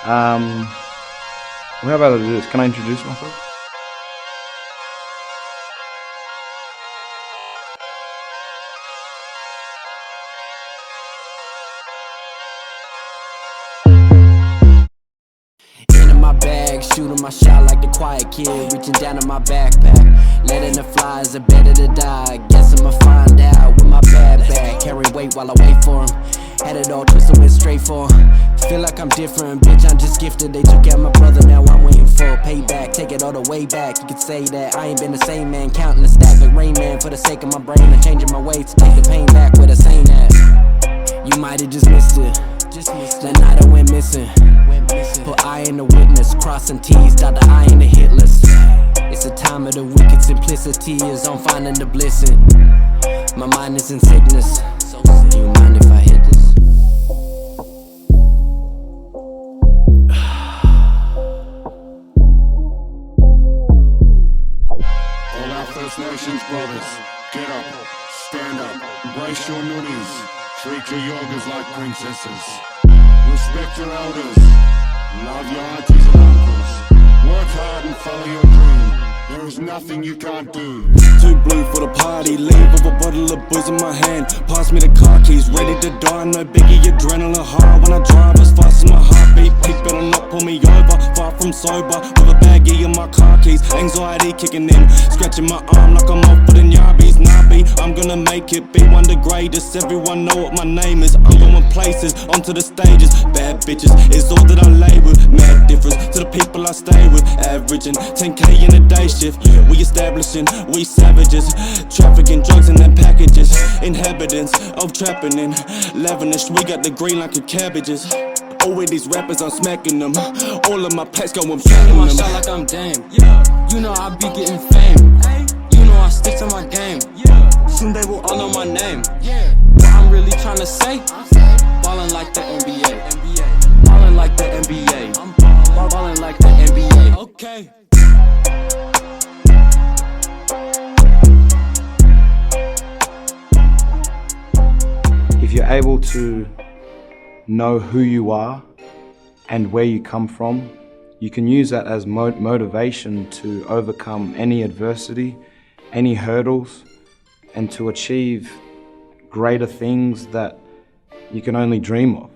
Well, how about I do this? Can I introduce myself? In my bag, shooting my shot like the quiet kid, reaching down in my backpack, letting the flies are better to die. Guess I'ma find out with my bad bag, carry weight while I wait for him. Had it all twisted, went straight for him. Feel like I'm different, bitch, I'm just gifted. They took out my brother, now I'm waiting for payback. Take it all the way back, you could say that I ain't been the same man. Counting the stack like Rain Man for the sake of my brain. I'm changing my way to take the pain back with a sane ass. You might have just missed it, that night I went missing. Put I in the witness, crossing T's, dot the I in the hit list. It's the time of the wicked, simplicity is on finding the bliss in. My mind is in sickness, you mind if I hit this? All our First Nations brothers, get up, stand up, embrace your noonies, treat your yogas like princesses, respect your elders, love your aunties and uncles, work hard and follow your dream, there is nothing you can't do. Too blue for the party, leave with a bottle of booze in my hand. Pass me the car keys, ready to die, no biggie, adrenaline high. When I drive as fast as my heartbeat, please better not pull me over. Far from sober, with a baggie in my car keys. Anxiety kicking in, scratching my arm like I'm off for the Nyarbies. Nabi, I'm gonna make it, be one of the greatest. Everyone know what my name is, I'm going places, onto the stages. Bad bitches, it's all that I lay with. Mad difference to the people I stay with. Averaging 10K in a day shift. We establishing, we savages. Trafficking drugs in them packages. Inhabitants of trapping in lavish. We got the green like a cabbages. All of these rappers, I'm smacking them. All of my packs go, I'm shooting my them. shot like I'm Dame. You know I be getting fame. You know I stick to my game. Soon they will all know my name. What I'm really trying to say, ballin' like the NBA. Ballin' like the NBA. Ballin' like the NBA. Okay. If you're able to know who you are and where you come from, you can use that as motivation to overcome any adversity, any hurdles, and to achieve greater things that you can only dream of.